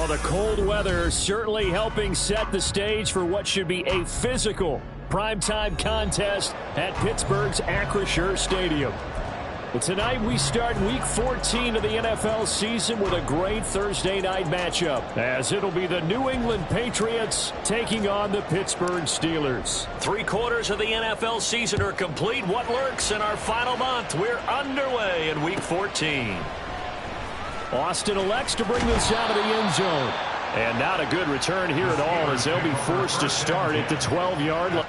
Well, the cold weather certainly helping set the stage for what should be a physical primetime contest at Pittsburgh's Acrisure Stadium. But tonight we start Week 14 of the NFL season with a great Thursday night matchup, as it'll be the New England Patriots taking on the Pittsburgh Steelers. 3/4 of the NFL season are complete. What lurks in our final month? We're underway in Week 14. Austin elects to bring this out of the end zone. And not a good return here at all, as they'll be forced to start at the 12-yard line.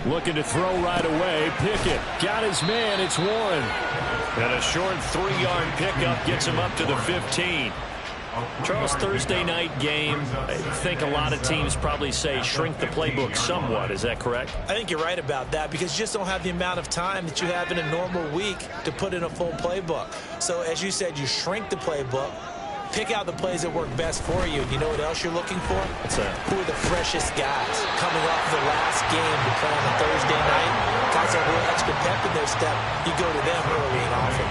Looking to throw right away. Pickett got his man. It's Warren. And a short 3-yard pickup gets him up to the 15. Charles, Thursday night game, I think a lot of teams probably say shrink the playbook somewhat. Is that correct? I think you're right about that, because you just don't have the amount of time that you have in a normal week to put in a full playbook. So as you said, you shrink the playbook, pick out the plays that work best for you. You know what else you're looking for? What's that? Who are the freshest guys coming off the last game to play on a Thursday night? Guys have a little extra pep in their step. You go to them early and often.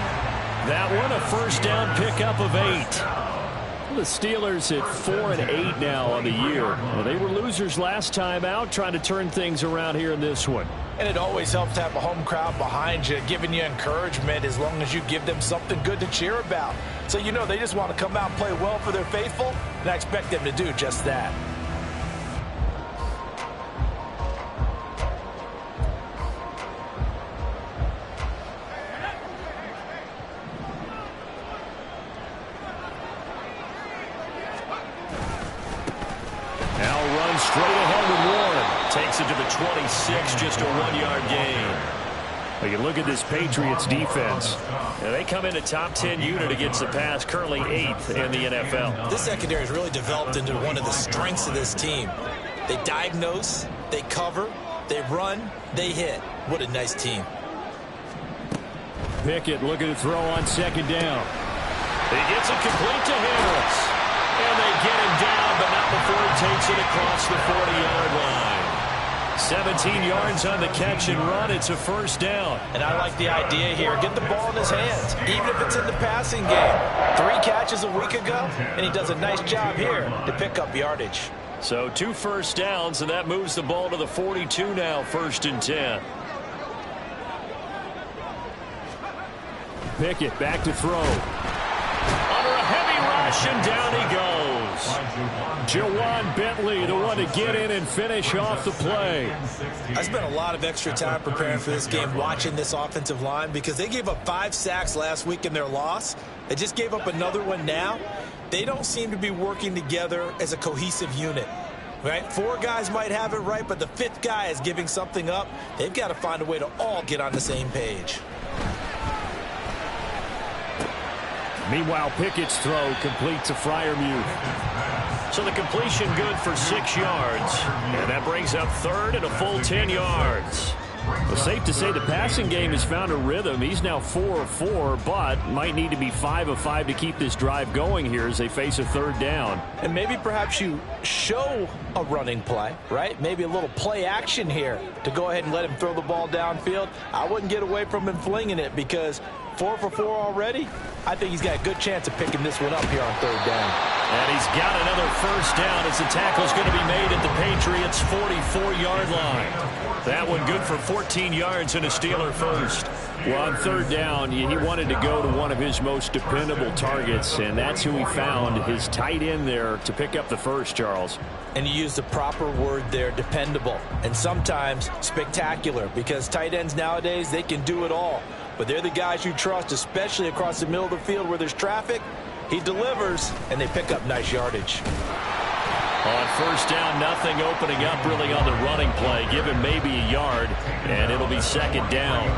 That one, a first down pickup of 8. The Steelers at 4-8 now on the year. Well, they were losers last time out, trying to turn things around here in this one. And it always helps to have a home crowd behind you, giving you encouragement as long as you give them something good to cheer about. So you know they just want to come out and play well for their faithful, and I expect them to do just that. Straight ahead with Warren. Takes it to the 26, just a 1-yard gain. You can look at this Patriots defense. Now they come in a top 10 unit against the pass, currently 8th in the NFL. This secondary has really developed into one of the strengths of this team. They diagnose, they cover, they run, they hit. What a nice team. Pickett looking to throw on second down. He gets it complete to Harris. And they get him down, but not before he takes it across the 40-yard line. 17 yards on the catch and run. It's a first down. And I like the idea here. Get the ball in his hands, even if it's in the passing game. 3 catches a week ago, and he does a nice job here to pick up yardage. So 2 first downs, and that moves the ball to the 42 now, 1st and 10. Pickett back to throw. Under a heavy rush, and down he goes. Jawan Bentley, the one to get in and finish off the play. I spent a lot of extra time preparing for this game, watching this offensive line, because they gave up 5 sacks last week in their loss. They just gave up another one now. They don't seem to be working together as a cohesive unit. Right? 4 guys might have it right, but the 5th guy is giving something up. They've got to find a way to all get on the same page. Meanwhile, Pickett's throw complete to Freiermuth. So the completion good for 6 yards. And that brings up third and a full 10 yards. Well, safe to say the passing game has found a rhythm. He's now 4 of 4, but might need to be 5 of 5 to keep this drive going here as they face a third down. And maybe perhaps you show a running play, right? Maybe a little play action here to go ahead and let him throw the ball downfield. I wouldn't get away from him flinging it because 4 for 4 already. I think he's got a good chance of picking this one up here on third down. And he's got another first down as the tackle's going to be made at the Patriots' 44-yard line. That one good for 14 yards and a Steeler first. Well, on third down, he wanted to go to one of his most dependable targets, and that's who he found, his tight end there, to pick up the first, Charles. And you use the proper word there, dependable, and sometimes spectacular, because tight ends nowadays, they can do it all. But they're the guys you trust, especially across the middle of the field where there's traffic. He delivers, and they pick up nice yardage. On first down, nothing opening up really on the running play. Give him maybe a yard, and it'll be second down.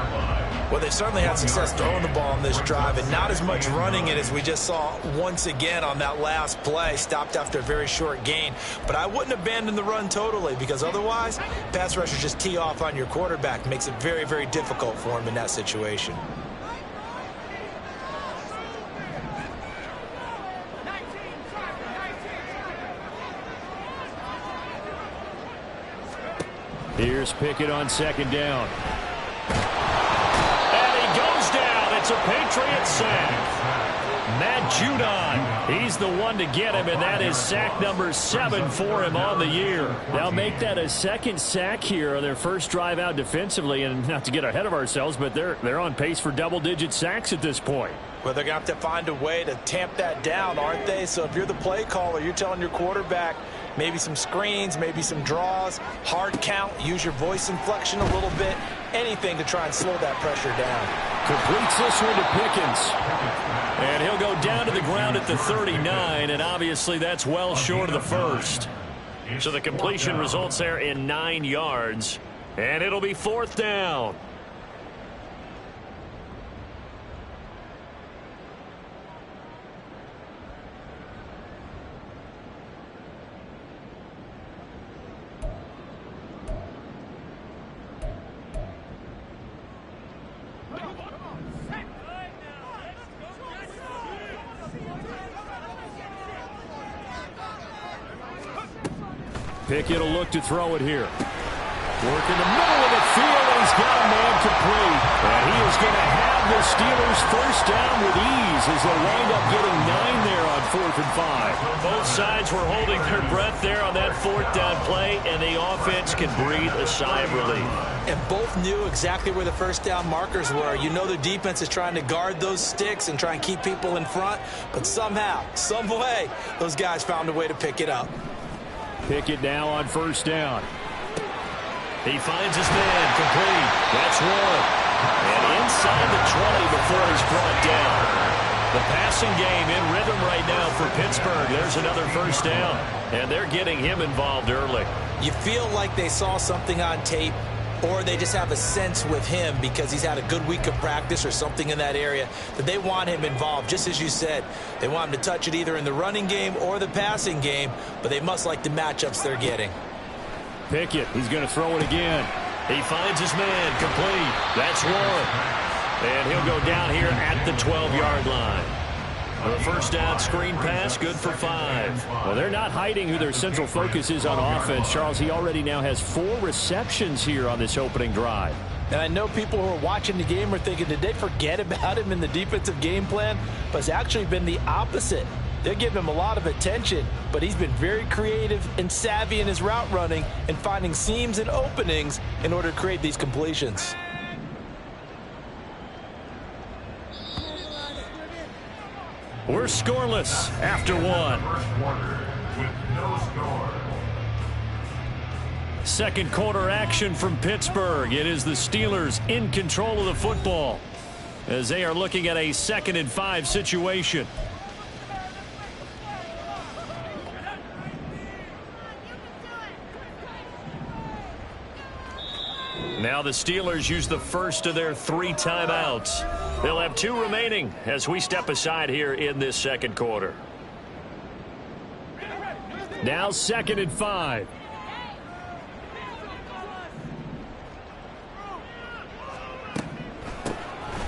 Well, they certainly had success throwing the ball on this drive, and not as much running it as we just saw once again on that last play. Stopped after a very short gain. But I wouldn't abandon the run totally, because otherwise, pass rushers just tee off on your quarterback. Makes it very, very difficult for him in that situation. Here's Pickett on second down. And he goes down. It's a Patriot sack. Matt Judon, he's the one to get him, and that is sack number 7 for him on the year. They'll make that a second sack here on their first drive out defensively, and not to get ahead of ourselves, but they're on pace for double-digit sacks at this point. Well, they're going to have to find a way to tamp that down, aren't they? So if you're the play caller, you're telling your quarterback maybe some screens, maybe some draws, hard count, use your voice inflection a little bit, anything to try and slow that pressure down. Completes this one to Pickens. And he'll go down to the ground at the 39, and obviously that's well short of the first. So the completion results there in 9 yards, and it'll be fourth down. Pickett will look to throw it here. Work in the middle of the field, and he's got a man complete. And he is going to have the Steelers first down with ease as they wind up getting 9 there on 4th and 5. Both sides were holding their breath there on that fourth down play, and the offense can breathe a sigh of relief. And both knew exactly where the first down markers were. You know the defense is trying to guard those sticks and try and keep people in front, but somehow, some way, those guys found a way to pick it up. Pickett now on first down. He finds his man complete. That's one. And inside the 20 before he's brought down. The passing game in rhythm right now for Pittsburgh. There's another first down. And they're getting him involved early. You feel like they saw something on tape, or they just have a sense with him because he's had a good week of practice or something in that area that they want him involved. Just as you said, they want him to touch it either in the running game or the passing game, but they must like the matchups they're getting. Pickett, he's going to throw it again. He finds his man complete. That's one. And he'll go down here at the 12-yard line. The first down screen pass, good for 5. Well, they're not hiding who their central focus is on offense. Charles, he already now has 4 receptions here on this opening drive. And I know people who are watching the game are thinking, did they forget about him in the defensive game plan? But it's actually been the opposite. They're giving him a lot of attention, but he's been very creative and savvy in his route running and finding seams and openings in order to create these completions. We're scoreless after 1. Second quarter action from Pittsburgh. It is the Steelers in control of the football as they are looking at a 2nd and 5 situation. Now the Steelers use the first of their 3 timeouts. They'll have 2 remaining as we step aside here in this second quarter. Now 2nd and 5.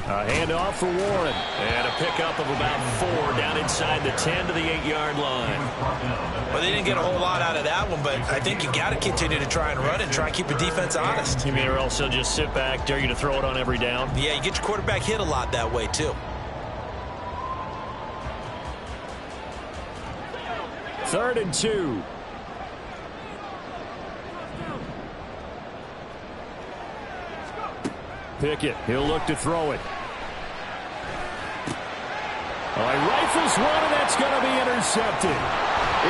A handoff for Warren. And a pickup of about 4 down inside the 10 to the 8-yard line. Well, they didn't get a whole lot out of that one, but I think you got to continue to try and run and try and keep the defense honest. You mean, or else they'll just sit back, dare you to throw it on every down? Yeah, you get your quarterback hit a lot that way, too. 3rd and 2. Pickett, he'll look to throw it. He rifles one, and that's going to be intercepted.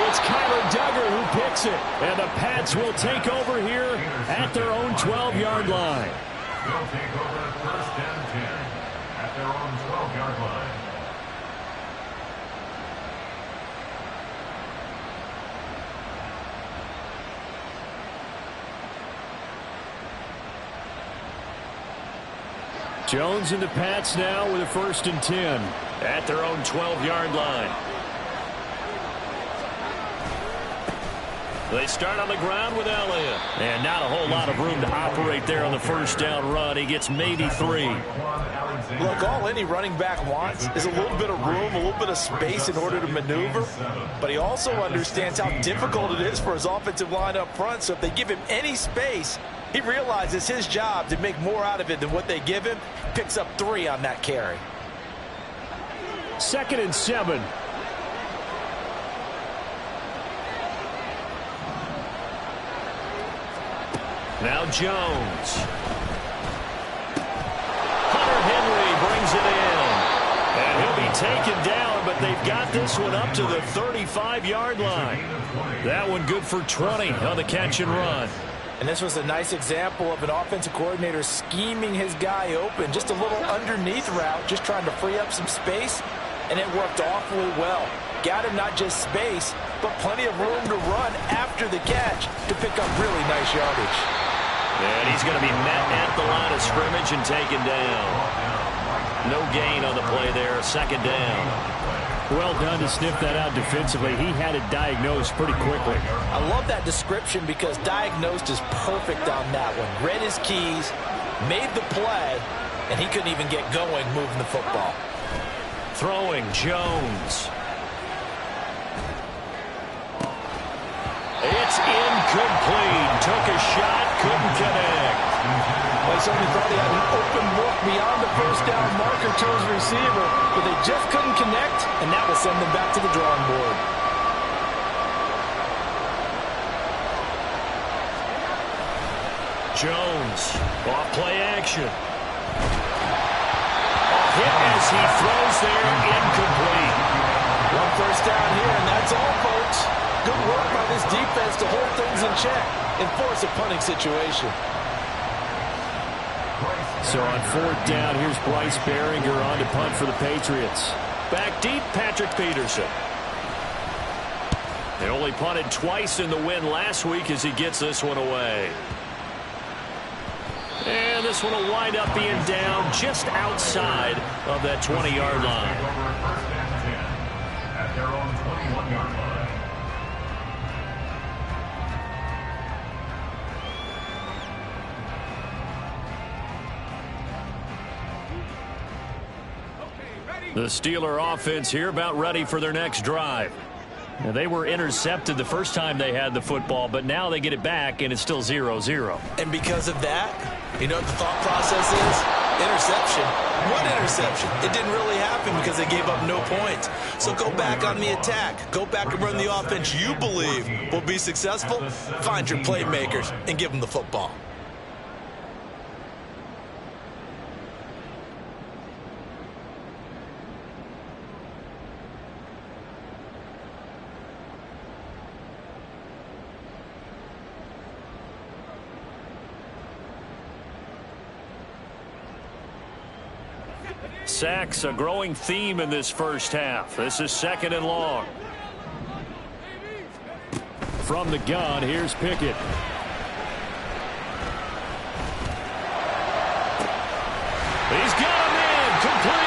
It's Kyler Duggar who picks it, and the Pats will take over here at their own 12-yard line. They'll take over 1st and 10 at their own 12-yard line. Jones and the Pats now with a 1st and 10. At their own 12-yard line. They start on the ground with Elliott. And not a whole lot of room to operate there on the 1st down run. He gets maybe 3. Look, all any running back wants is a little bit of room, a little bit of space in order to maneuver. But he also understands how difficult it is for his offensive line up front. So if they give him any space, he realizes his job to make more out of it than what they give him. Picks up 3 on that carry. 2nd and 7. Now Jones. Hunter Henry brings it in. And he'll be taken down, but they've got this one up to the 35-yard line. That one good for 20 on the catch and run. And this was a nice example of an offensive coordinator scheming his guy open. Just a little underneath route, just trying to free up some space. And it worked awfully well. Got him not just space, but plenty of room to run after the catch to pick up really nice yardage. And he's going to be met at the line of scrimmage and taken down. No gain on the play there. 2nd down. Well done to sniff that out defensively. He had it diagnosed pretty quickly. I love that description because diagnosed is perfect on that one. Read his keys, made the play, and he couldn't even get going moving the football. Throwing Jones. It's incomplete. Took a shot, couldn't connect. Well, he certainly thought he had an open look beyond the 1st down marker to his receiver, but they just couldn't connect, and that will send them back to the drawing board. Jones, off play action. Hit as he throws there, incomplete. 1 1st down here, and that's all, folks. Good work by this defense to hold things in check and force a punting situation. So on 4th down, here's Bryce Behringer on to punt for the Patriots. Back deep, Patrick Peterson. They only punted twice in the win last week as he gets this one away. And this one will wind up being down just outside of that 20-yard line. At their own 21-yard line. The Steeler offense here about ready for their next drive. Now, they were intercepted the first time they had the football, but now they get it back, and it's still 0-0. And because of that, you know what the thought process is? Interception. What interception? It didn't really happen because they gave up no points. So go back on the attack. Go back and run the offense you believe will be successful. Find your playmakers and give them the football. Sacks, a growing theme in this first half. This is 2nd and long. From the gun, here's Pickett. He's got him in. Complete.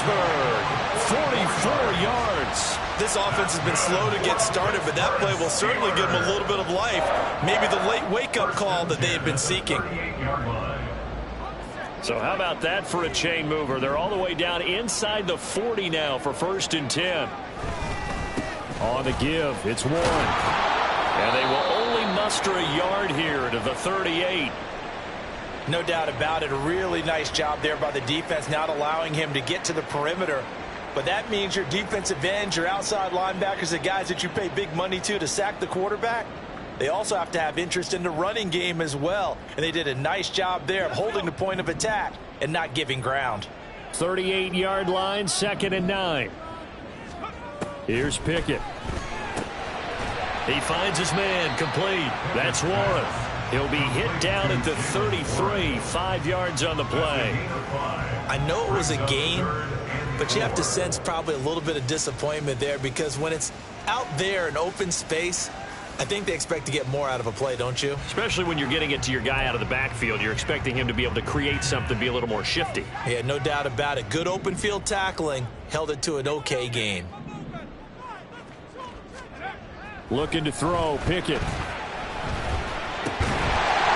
Pittsburgh. 44 yards. This offense has been slow to get started, but that play will certainly give them a little bit of life. Maybe the late wake-up call that they had been seeking. So how about that for a chain mover? They're all the way down inside the 40 now for 1st and 10. On the give, it's Warren. And they will only muster a yard here to the 38. No doubt about it. A really nice job there by the defense, not allowing him to get to the perimeter. But that means your defensive ends, your outside linebackers, the guys that you pay big money to sack the quarterback, they also have to have interest in the running game as well. And they did a nice job there of holding the point of attack and not giving ground. 38-yard line, 2nd and 9. Here's Pickett. He finds his man, complete. That's Warren. He'll be hit down at the 33, 5 yards on the play. I know it was a gain, but you have to sense probably a little bit of disappointment there, because when it's out there in open space, I think they expect to get more out of a play, don't you? Especially when you're getting it to your guy out of the backfield. You're expecting him to be able to create something, be a little more shifty. Yeah, no doubt about it. Good open field tackling held it to an okay gain. Looking to throw, Pickett.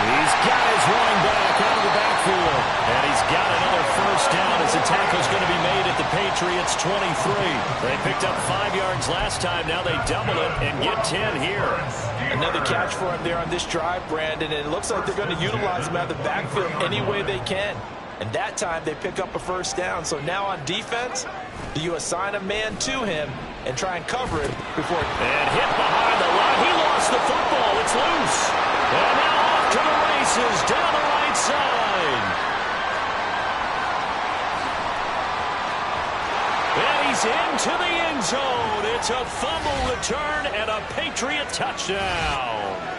He's got his running back out of the backfield. And he's got another 1st down as the tackle's going to be made at the Patriots 23. They picked up 5 yards last time. Now they double it and get 10 here. Another catch for him there on this drive, Brandon, and it looks like they're going to utilize him out of the backfield any way they can. And that time they pick up a 1st down. So now on defense, do you assign a man to him and try and cover him before... And hit behind the line. He lost the football. It's loose. And now off to the races down the right side. And he's into the end zone. It's a fumble return and a Patriot touchdown.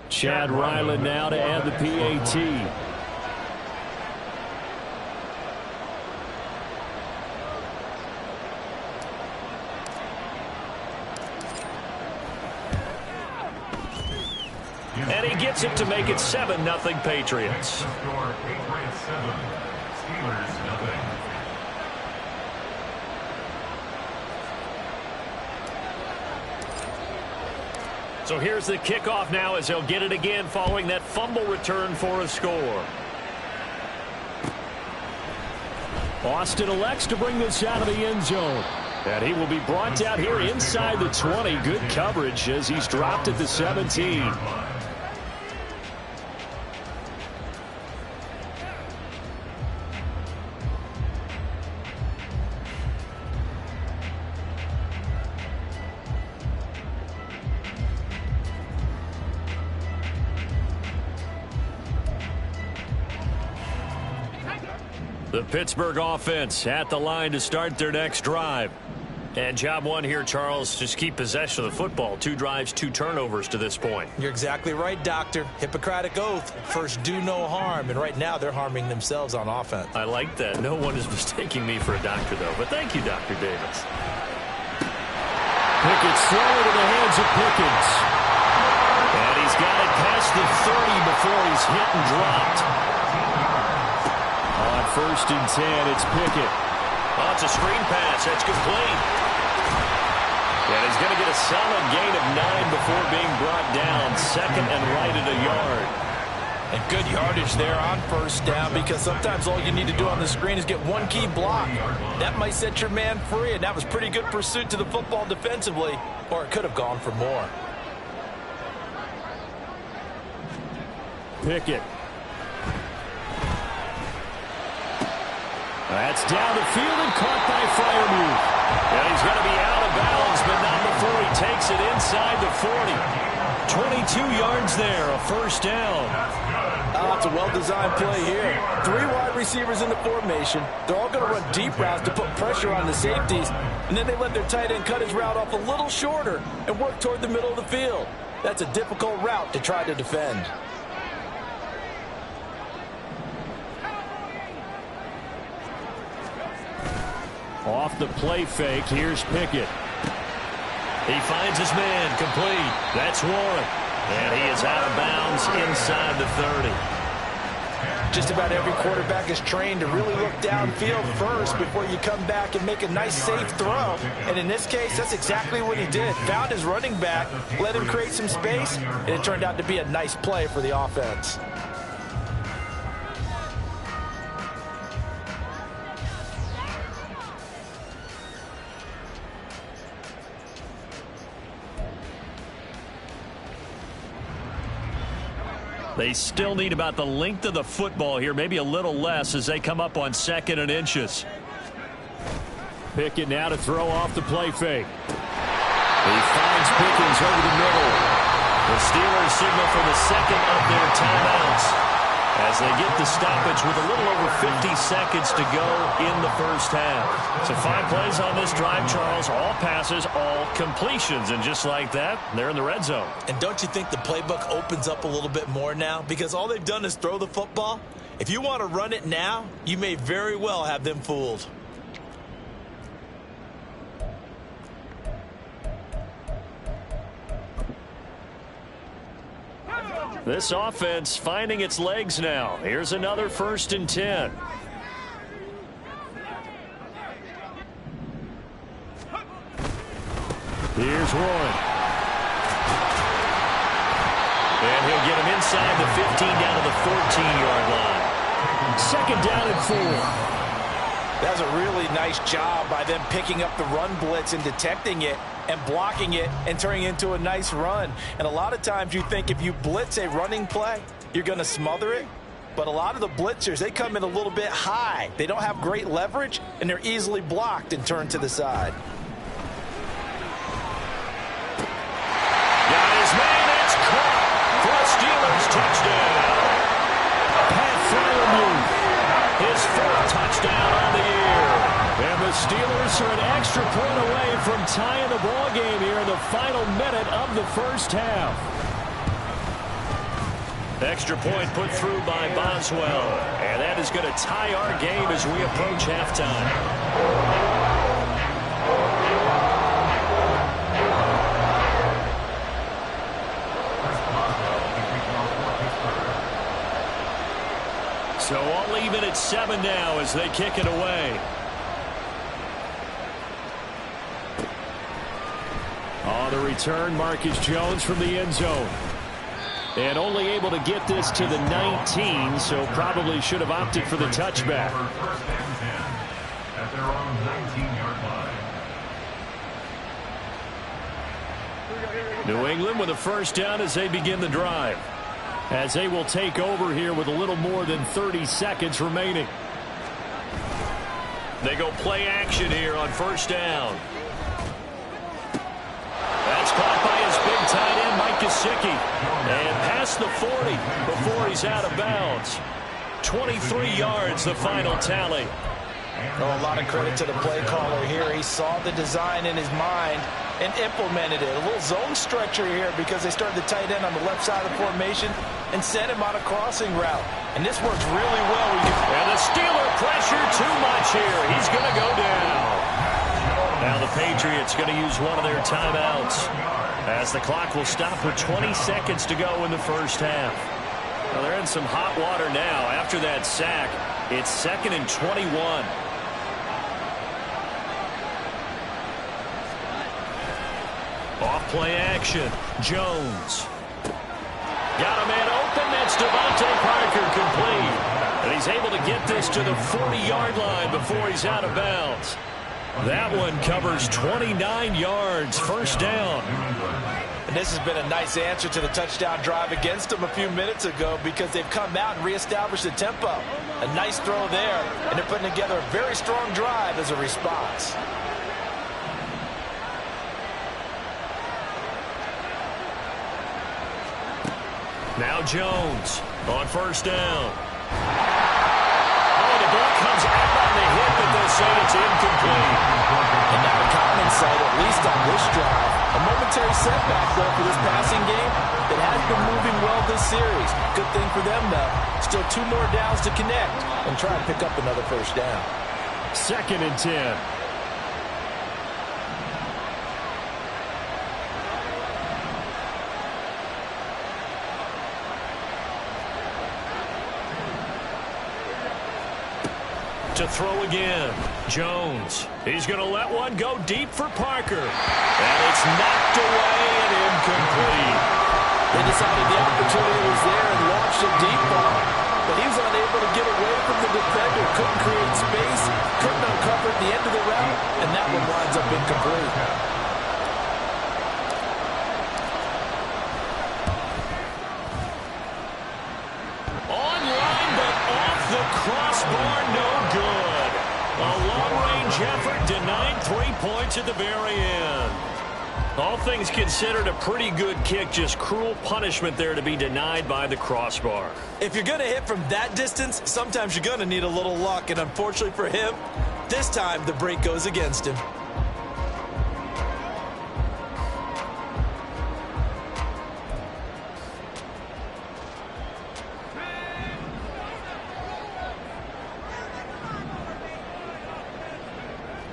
Chad Ryland now to add the PAT. And he gets it to make it 7-0 Patriots. Patriots 7, Steelers nothing. So here's the kickoff now as they'll get it again following that fumble return for a score. Austin elects to bring this out of the end zone. And he will be brought down here inside the 20. Good coverage as he's dropped at the 17. The Pittsburgh offense at the line to start their next drive. And job one here, Charles, just keep possession of the football. 2 drives, 2 turnovers to this point. You're exactly right, Doctor. Hippocratic oath. First, do no harm. And right now, they're harming themselves on offense. I like that. No one is mistaking me for a doctor, though. But thank you, Dr. Davis. Pickett's throw into the hands of Pickens. And he's got it past the 30 before he's hit and dropped. On 1st and 10, it's Pickett. Oh, it's a screen pass. That's complete. And he's going to get a solid gain of 9 before being brought down. 2nd and right at a yard. And good yardage there on 1st down, because sometimes all you need to do on the screen is get one key block. That might set your man free, and that was pretty good pursuit to the football defensively, or it could have gone for more. Pickett. That's down the field and caught by Freiermuth. And he's going to be out of bounds, but not before he takes it inside the 40. 22 yards there, a 1st down. Oh, it's a well-designed play here. 3 wide receivers in the formation. They're all going to run deep routes to put pressure on the safeties, and then they let their tight end cut his route off a little shorter and work toward the middle of the field. That's a difficult route to try to defend. Off the play fake, here's Pickett. He finds his man, complete. That's Warren. And he is out of bounds inside the 30. Just about every quarterback is trained to really look downfield first before you come back and make a nice, safe throw. And in this case, that's exactly what he did. Found his running back, let him create some space, and it turned out to be a nice play for the offense. They still need about the length of the football here, maybe a little less as they come up on 2nd and inches. Pickett now to throw off the play fake. He finds Pickens over the middle. The Steelers signal for the second of their timeouts as they get the stoppage with a little over 50 seconds to go in the first half. So 5 plays on this drive, Charles. All passes, all completions. And just like that, they're in the red zone. And don't you think the playbook opens up a little bit more now? Because all they've done is throw the football. If you want to run it now, you may very well have them fooled. This offense finding its legs now. Here's another 1st and 10. Here's Warren. And he'll get him inside the 15 down to the 14-yard line. 2nd down and 4. That was a really nice job by them picking up the run blitz and detecting it and blocking it and turning it into a nice run. And a lot of times you think if you blitz a running play, you're going to smother it. But a lot of the blitzers, they come in a little bit high. They don't have great leverage, and they're easily blocked and turned to the side. Got his man, it's caught for a Steelers touchdown. Pat Freiermuth. His 4th touchdown on the year. And the Steelers are an extra point away from tying the ball game here in the final minute of the first half. Extra point put through by Boswell. And that is going to tie our game as we approach halftime. So all even at 7 now as they kick it away. On the return, Marcus Jones from the end zone. And only able to get this to the 19, so probably should have opted for the touchback. 1st and 10 at their own 19-yard line. New England with a 1st down as they begin the drive. As they will take over here with a little more than 30 seconds remaining. They go play action here on 1st down. That's caught by his big tight end, Mike Gesicki. And past the 40 before he's out of bounds. 23 yards, the final tally. Oh, a lot of credit to the play caller here. He saw the design in his mind and implemented it. A little zone stretcher here because they started the tight end on the left side of the formation and sent him on a crossing route. And this works really well. And the Steeler pressure too much here. He's going to go down. Now the Patriots going to use one of their timeouts as the clock will stop with 20 seconds to go in the first half. Well, they're in some hot water now. After that sack, it's 2nd and 21. Off play action. Jones. Got a man open. That's Devontae Parker complete. And he's able to get this to the 40-yard line before he's out of bounds. That one covers 29 yards. 1st down. And this has been a nice answer to the touchdown drive against them a few minutes ago because they've come out and reestablished the tempo. A nice throw there, and they're putting together a very strong drive as a response. Now Jones on 1st down. Oh, the ball comes out on the hit, but they'll say it's incomplete. And now the common sight, at least on this drive, a momentary setback, though, for this passing game that has been moving well this series. Good thing for them, though. Still 2 more downs to connect and try and pick up another 1st down. 2nd and 10. To throw again. Jones. He's going to let one go deep for Parker. And it's knocked away and incomplete. They decided the opportunity was there and launched a deep ball. But he was unable to get away from the defender. Couldn't create space. Couldn't uncover at the end of the route. And that one winds up incomplete. Online, but off the crossbar, no good. A long-range effort denied 3 points at the very end. All things considered, a pretty good kick, just cruel punishment there to be denied by the crossbar. If you're going to hit from that distance, sometimes you're going to need a little luck, and unfortunately for him, this time the break goes against him.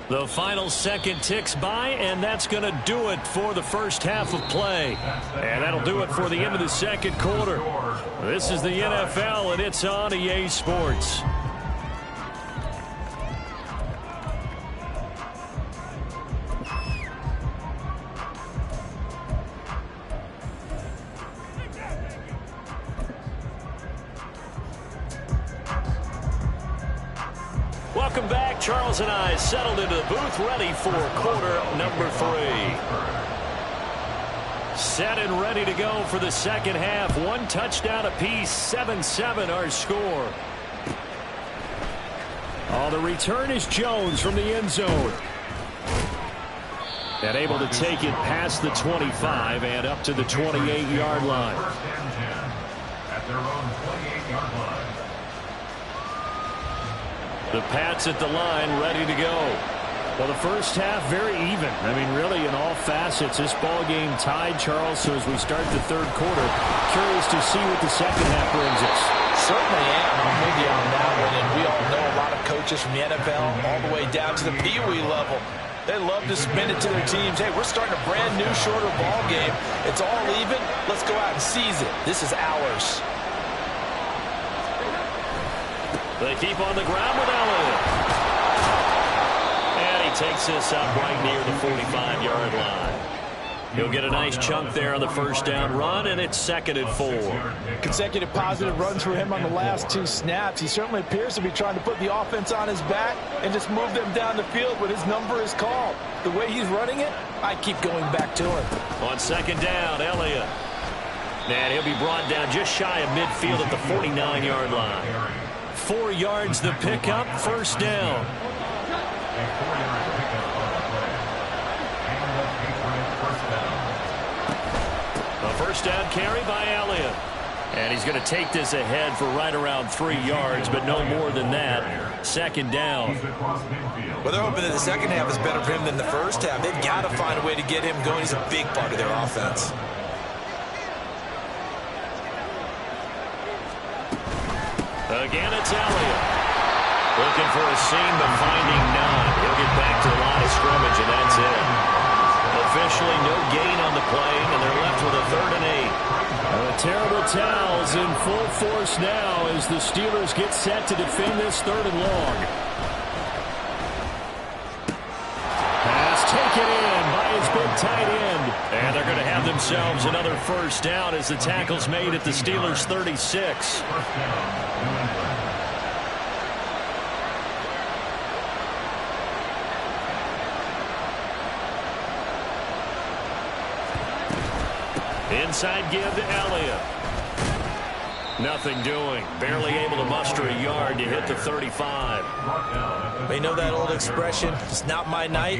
The final second ticks by, and that's going to do it for the first half of play. And that'll do it for the end of the second quarter. This is the NFL, and it's on EA Sports. Welcome back. Charles and I settled into the booth, ready for quarter number 3. Set and ready to go for the second half. 1 touchdown apiece, 7-7 our score. Oh, the return is Jones from the end zone. And able to take it past the 25 and up to the 28-yard line. First and 10 at their own 28-yard line. The Pats at the line, ready to go. Well, the first half, very even. I mean, really, in all facets, this ball game tied, Charles. So as we start the third quarter, curious to see what the second half brings us. Certainly am. I'm with you on that one. And we all know a lot of coaches from the NFL all the way down to the Pee-wee level. They love to spin it to their teams. Hey, we're starting a brand new, shorter ball game. It's all even. Let's go out and seize it. This is ours. They keep on the ground with Elliott. And he takes this up right near the 45-yard line. He'll get a nice chunk there on the first down run, and it's 2nd and 4. Consecutive positive runs for him on the last 2 snaps. He certainly appears to be trying to put the offense on his back and just move them down the field when his number is called. The way he's running it, I keep going back to him. On 2nd down, Elliott. And he'll be brought down just shy of midfield at the 49-yard line. 4 yards the pickup, first down. A first down carry by Elliott. And he's going to take this ahead for right around 3 yards, but no more than that. 2nd down. Well, they're hoping that the second half is better for him than the first half. They've got to find a way to get him going. He's a big part of their offense. Again, it's Elliott. Looking for a seam, but finding none. He'll get back to the line of scrimmage, and that's it. Officially no gain on the play, and they're left with a 3rd and 8. The terrible towels in full force now as the Steelers get set to defend this 3rd and long. Pass taken in by his big tight end. And they're going to have themselves another first down as the tackle's made at the Steelers' 36. Inside give to Elliott. Nothing doing. Barely able to muster a yard to hit the 35. They know that old expression, it's not my night.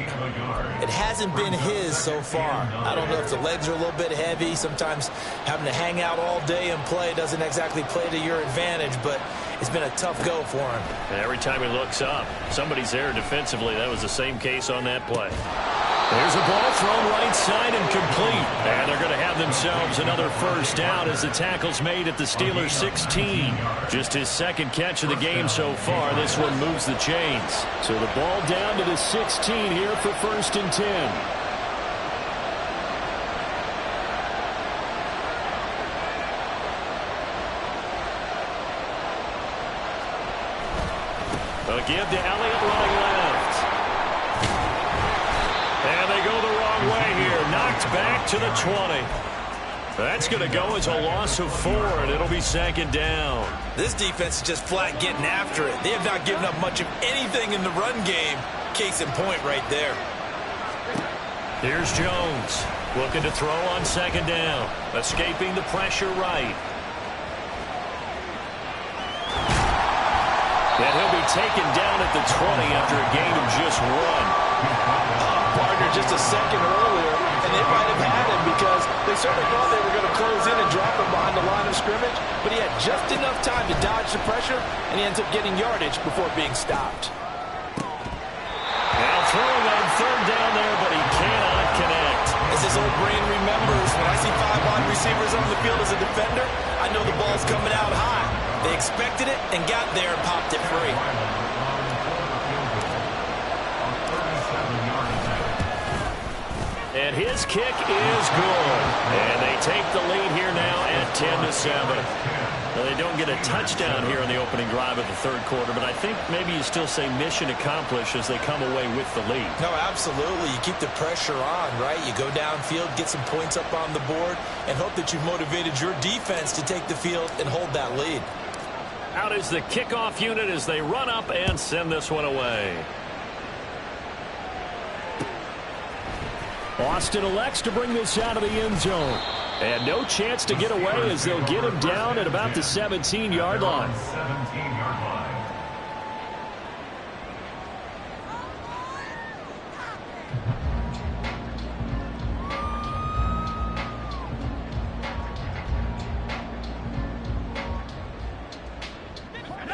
It hasn't been his so far. I don't know if the legs are a little bit heavy. Sometimes having to hang out all day and play doesn't exactly play to your advantage, but it's been a tough go for him. And every time he looks up, somebody's there defensively. That was the same case on that play. There's a ball thrown right side and complete. And they're going to have themselves another first down as the tackle's made at the Steelers' 16. Just his 2nd catch of the game so far. This one moves the chains. So the ball down to the 16 here for 1st and 10. A give to Elliott running left. And they go the wrong way here. Knocked back to the 20. That's going to go as a loss of 4, and it'll be second down. This defense is just flat getting after it. They have not given up much of anything in the run game. Case in point right there. Here's Jones. Looking to throw on second down. Escaping the pressure right. And he'll be taken down at the 20 after a gain of just 1. Partner just a second earlier, and they might have had him because they certainly thought they were going to close in and drop him behind the line of scrimmage, but he had just enough time to dodge the pressure, and he ends up getting yardage before being stopped. Now throwing on third down there, but he cannot connect. As his old brain remembers, when I see 5 wide receivers on the field as a defender, I know the ball's coming out high. They expected it and got there and popped it free. And his kick is good. And they take the lead here now at 10-7. Well, they don't get a touchdown here in the opening drive of the third quarter, but I think maybe you still say mission accomplished as they come away with the lead. No, absolutely. You keep the pressure on, right? You go downfield, get some points up on the board, and hope that you've motivated your defense to take the field and hold that lead. Out is the kickoff unit as they run up and send this one away. Austin elects to bring this out of the end zone. And no chance to get away as they'll get him down at about the 17-yard line. 17-yard line.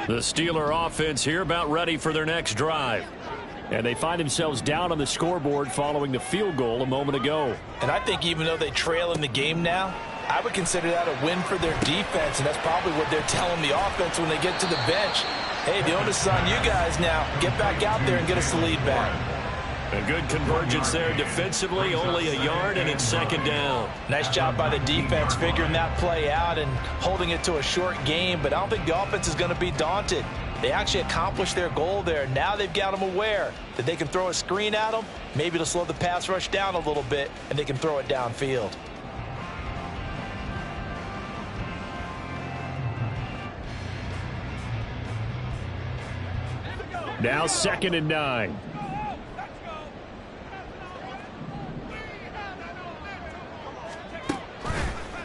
The Steeler offense here about ready for their next drive. And they find themselves down on the scoreboard following the field goal a moment ago. And I think even though they trail in the game now, I would consider that a win for their defense, and that's probably what they're telling the offense when they get to the bench. Hey, the onus is on you guys now. Get back out there and get us the lead back. A good convergence there defensively, only a yard, and it's second down. Nice job by the defense figuring that play out and holding it to a short game, but I don't think the offense is going to be daunted. They actually accomplished their goal there. Now they've got them aware that they can throw a screen at them. Maybe it'll slow the pass rush down a little bit, and they can throw it downfield. Now 2nd and 9.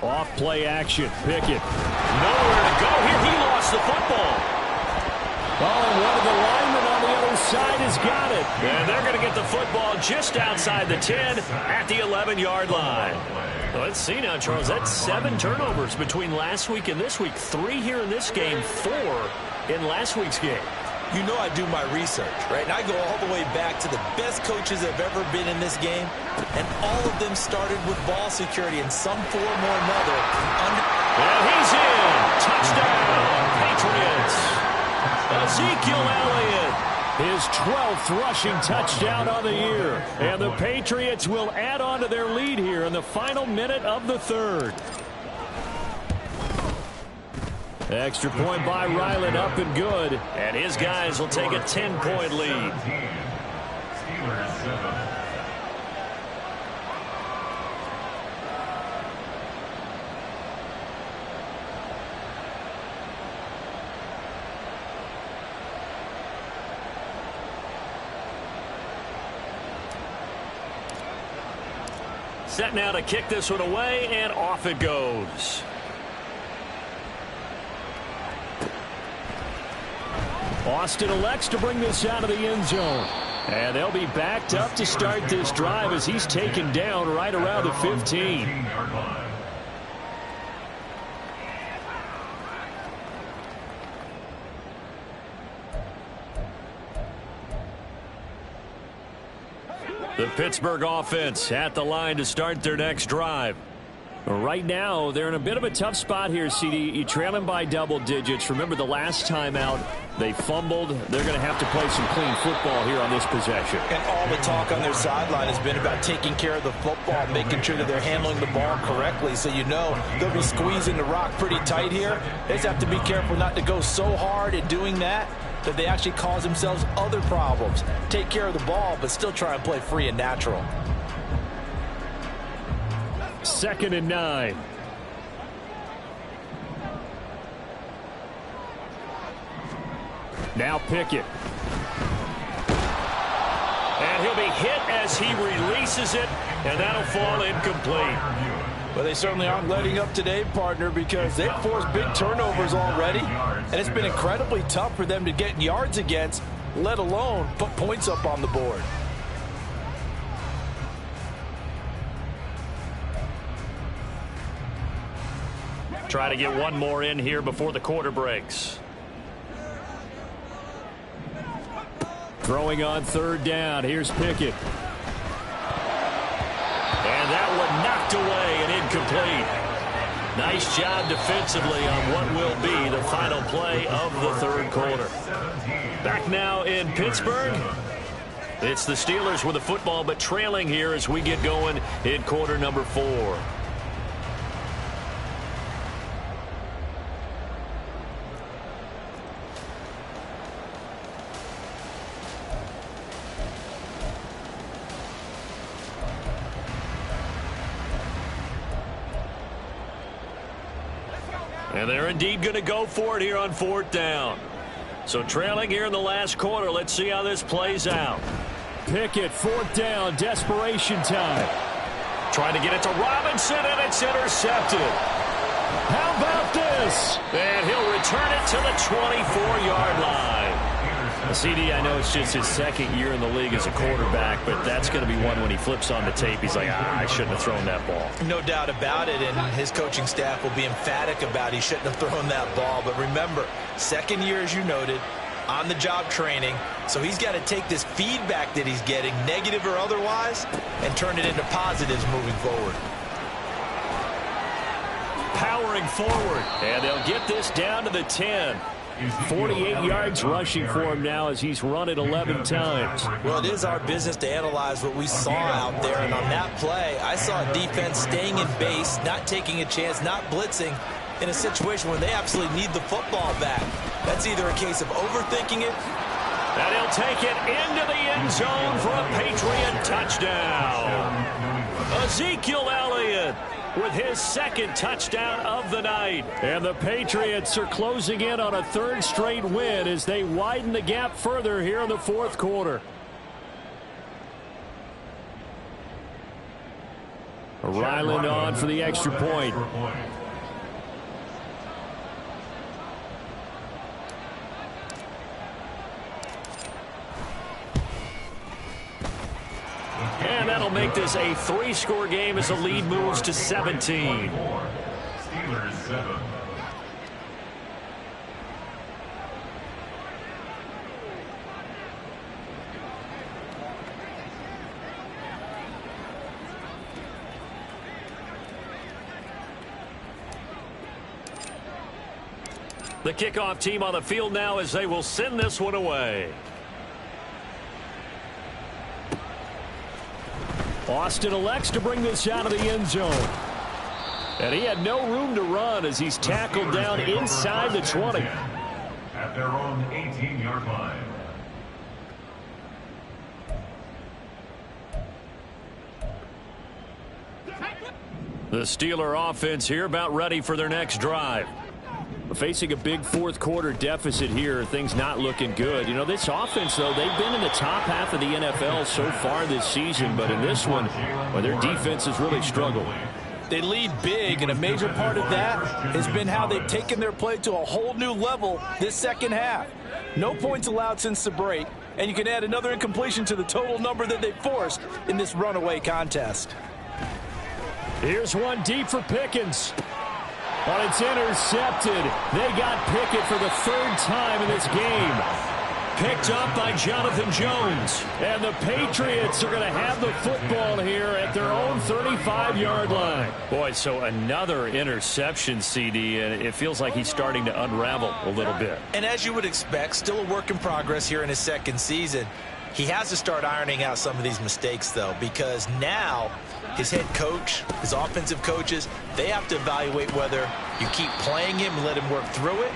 Off play action. Pickett. Nowhere to go here. He lost the football. Oh, and one of the linemen on the other side has got it. And they're going to get the football just outside the 10 at the 11-yard line. Well, let's see now, Charles. That's 7 turnovers between last week and this week. 3 here in this game, 4 in last week's game. You know I do my research, right? And I go all the way back to the best coaches that have ever been in this game, and all of them started with ball security in some form or another. And he's in. Touchdown, Patriots. Ezekiel Elliott. His 12th rushing touchdown on the year. And the Patriots will add on to their lead here in the final minute of the third. Extra point by Ryland, up and good. And his guys will take a 10-point lead. Steelers 7. Set now to kick this one away, and off it goes. Austin elects to bring this out of the end zone. And they'll be backed up to start this drive as he's taken down right around the 15. 15-yard line. The Pittsburgh offense at the line to start their next drive. Right now, they're in a bit of a tough spot here, CD. You trail them by double digits. Remember the last time out, they fumbled. They're going to have to play some clean football here on this possession. And all the talk on their sideline has been about taking care of the football, making sure that they're handling the ball correctly. So you know they'll be squeezing the rock pretty tight here. They just have to be careful not to go so hard in doing that that they actually cause themselves other problems. Take care of the ball, but still try and play free and natural. 2nd and 9. Now Pickett. And he'll be hit as he releases it, and that'll fall incomplete. Well, they certainly aren't letting up today, partner, because they've forced big turnovers already, and it's been incredibly tough for them to get yards against, let alone put points up on the board. Try to get one more in here before the quarter breaks. Throwing on 3rd down. Here's Pickett. And that one knocked away and incomplete. Nice job defensively on what will be the final play of the 3rd quarter. Back now in Pittsburgh. It's the Steelers with the football, but trailing here as we get going in quarter number 4. And they're indeed going to go for it here on 4th down. So trailing here in the last quarter. Let's see how this plays out. Pickett, 4th down, desperation time. Trying to get it to Robinson, and it's intercepted. How about this? And he'll return it to the 24-yard line. CD, I know it's just his 2nd year in the league as a quarterback, but that's going to be one when he flips on the tape. He's like, I shouldn't have thrown that ball. No doubt about it, and his coaching staff will be emphatic about he shouldn't have thrown that ball. But remember, 2nd year, as you noted, on-the-job training, so he's got to take this feedback that he's getting, negative or otherwise, and turn it into positives moving forward. Powering forward, and they'll get this down to the 10. 48 yards rushing for him now as he's run it 11 times. Well, it is our business to analyze what we saw out there, and on that play, I saw a defense staying in base, not taking a chance, not blitzing in a situation where they absolutely need the football back. That's either a case of overthinking it. And he'll take it into the end zone for a Patriot touchdown. Ezekiel Elliott with his 2nd touchdown of the night. And the Patriots are closing in on a 3rd straight win as they widen the gap further here in the 4th quarter. Ryland on for the extra point. And that'll make this a 3-score game as the lead moves to 17. Steelers 7. The kickoff team on the field now as they will send this one away. Austin elects to bring this out of the end zone. And he had no room to run as he's tackled down inside the 20. At their own 18-yard line. The Steeler offense here about ready for their next drive. Facing a big 4th quarter deficit here, things not looking good. You know, this offense, though, they've been in the top half of the NFL so far this season, but in this one, well, their defense has really struggled. They lead big, and a major part of that has been how they've taken their play to a whole new level this 2nd half. No points allowed since the break, and you can add another incompletion to the total number that they forced in this runaway contest. Here's one deep for Pickens. But it's intercepted. They got Pickett for the 3rd time in this game. Picked up by Jonathan Jones. And the Patriots are going to have the football here at their own 35-yard line. Boy, so another interception, CD, and it feels like he's starting to unravel a little bit. And as you would expect, still a work in progress here in his 2nd season. He has to start ironing out some of these mistakes, though, because now his head coach, his offensive coaches, they have to evaluate whether you keep playing him and let him work through it,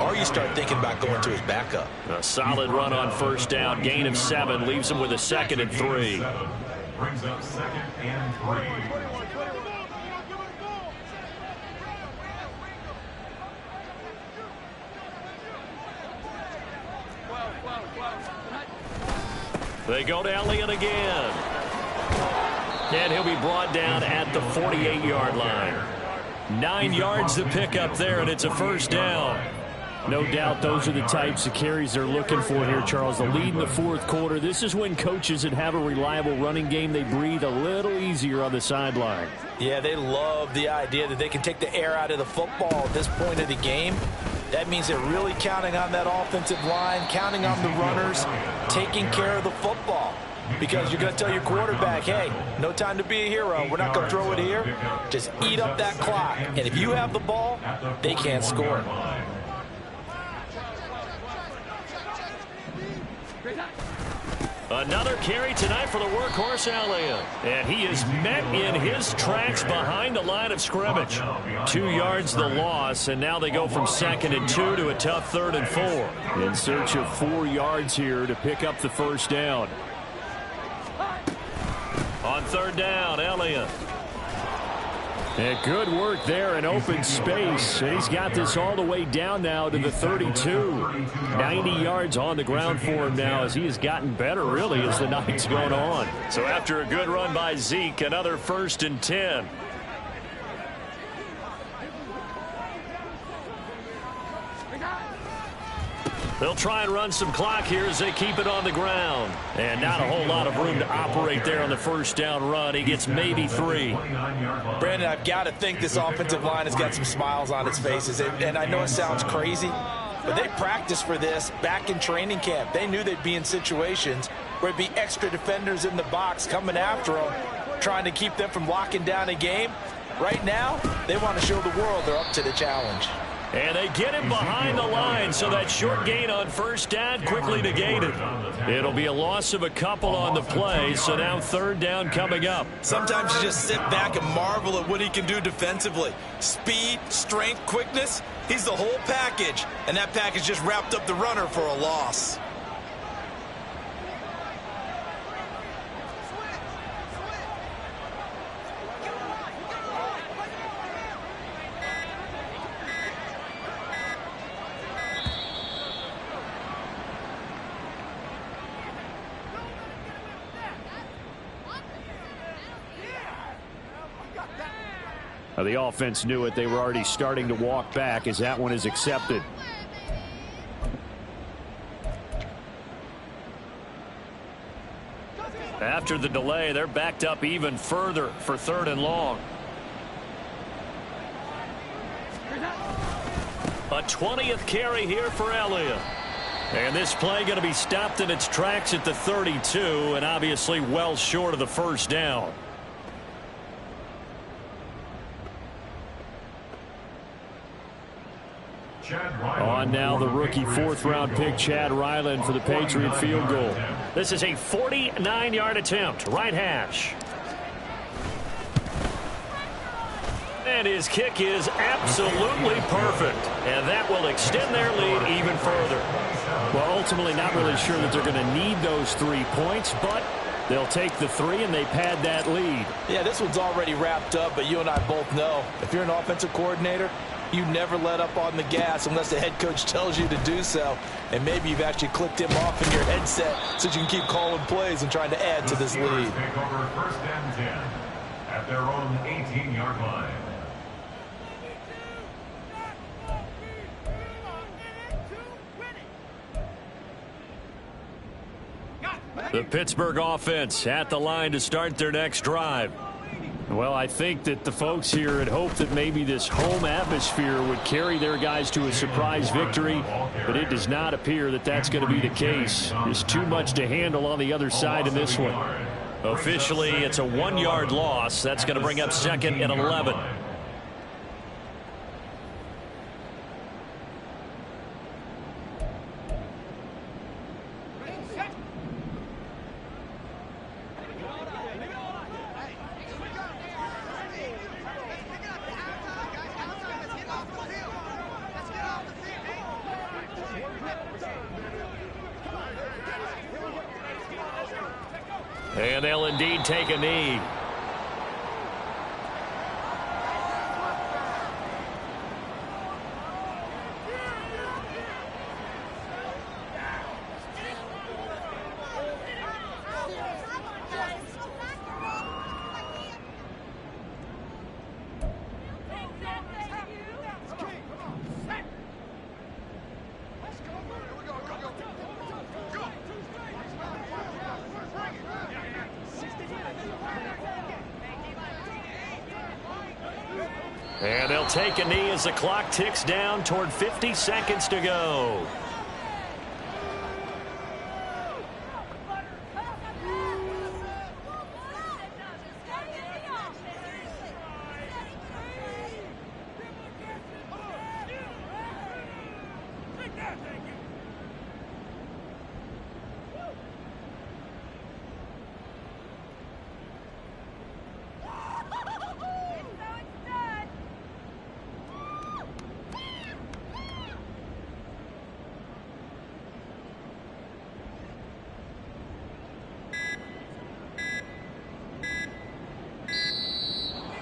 or you start thinking about going to his backup. A solid run on first down. Gain of 7 leaves him with a 2nd and 3. Brings up 2nd and 3. They go to Elliott again. And he'll be brought down at the 48-yard line. 9 yards to pick up there, and it's a first down. No doubt those are the types of carries they're looking for here, Charles. The lead in the fourth quarter. This is when coaches that have a reliable running game, they breathe a little easier on the sideline. Yeah, they love the idea that they can take the air out of the football at this point of the game. That means they're really counting on that offensive line, counting on the runners, taking care of the football. Because you're going to tell your quarterback, hey, no time to be a hero. We're not going to throw it here. Just eat up that clock. And if you have the ball, they can't score. Another carry tonight for the workhorse Elliott. And he is met in his tracks behind the line of scrimmage. 2 yards the loss, and now they go from 2nd and 2 to a tough 3rd and 4. In search of 4 yards here to pick up the first down. On 3rd down, Elliott. And good work there in open space. And he's got this all the way down now to the 32. 90 yards on the ground for him now as he has gotten better, really, as the night's gone on. So after a good run by Zeke, another 1st and 10. They'll try and run some clock here as they keep it on the ground. And not a whole lot of room to operate there on the first down run. He gets maybe 3. Brandon, I've got to think this offensive line has got some smiles on its faces. And I know it sounds crazy, but they practiced for this back in training camp. They knew they'd be in situations where it'd be extra defenders in the box coming after them, trying to keep them from locking down a game. Right now, they want to show the world they're up to the challenge. And they get him behind the line, so that short gain on first down quickly negated. It'll be a loss of a couple on the play, so now 3rd down coming up. Sometimes you just sit back and marvel at what he can do defensively. Speed, strength, quickness, he's the whole package. And that package just wrapped up the runner for a loss. The offense knew it. They were already starting to walk back as that one is accepted. After the delay, they're backed up even further for 3rd and long. A 20th carry here for Elliott. And this play going to be stopped in its tracks at the 32, and obviously well short of the first down. On now the rookie 4th-round pick Chad Ryland for the Patriot field goal. This is a 49-yard attempt, right hash. And his kick is absolutely perfect. And that will extend their lead even further. Well, ultimately not really sure that they're going to need those 3 points, but they'll take the 3 and they pad that lead. Yeah, this one's already wrapped up, but you and I both know if you're an offensive coordinator, you never let up on the gas unless the head coach tells you to do so. And maybe you've actually clicked him off in your headset so you can keep calling plays and trying to add to this lead. Take over 1st and 10 at their own 18-yard line. The Pittsburgh offense at the line to start their next drive. Well, I think that the folks here had hoped that maybe this home atmosphere would carry their guys to a surprise victory, but it does not appear that that's going to be the case. There's too much to handle on the other side in this one. Officially, it's a 1-yard loss. That's going to bring up 2nd and 11. And they'll indeed take a knee. And they'll take a knee as the clock ticks down toward 50 seconds to go.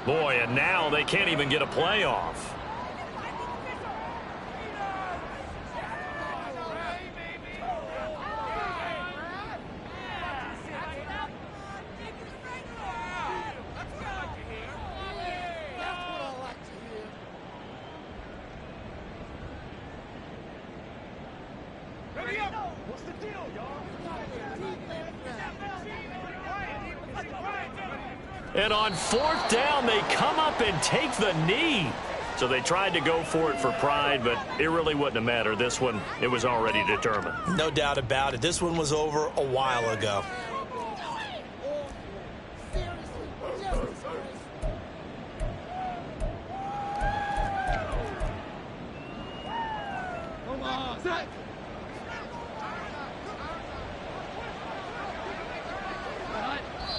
Boy, and now they can't even get a play off. What's the deal, y'all? And on fourth down, they come up and take the knee. So they tried to go for it for pride, but it really wouldn't have mattered. This one, it was already determined. No doubt about it. This one was over a while ago.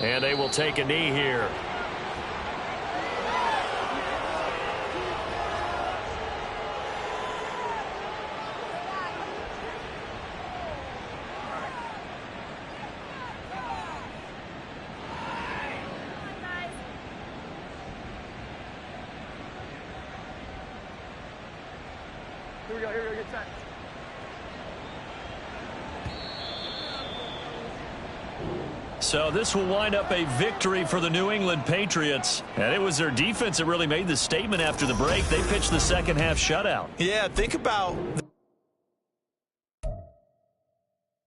And they will take a knee here. Here we go, get set. So this will wind up a victory for the New England Patriots. And it was their defense that really made the statement after the break. They pitched the second half shutout. Yeah, think about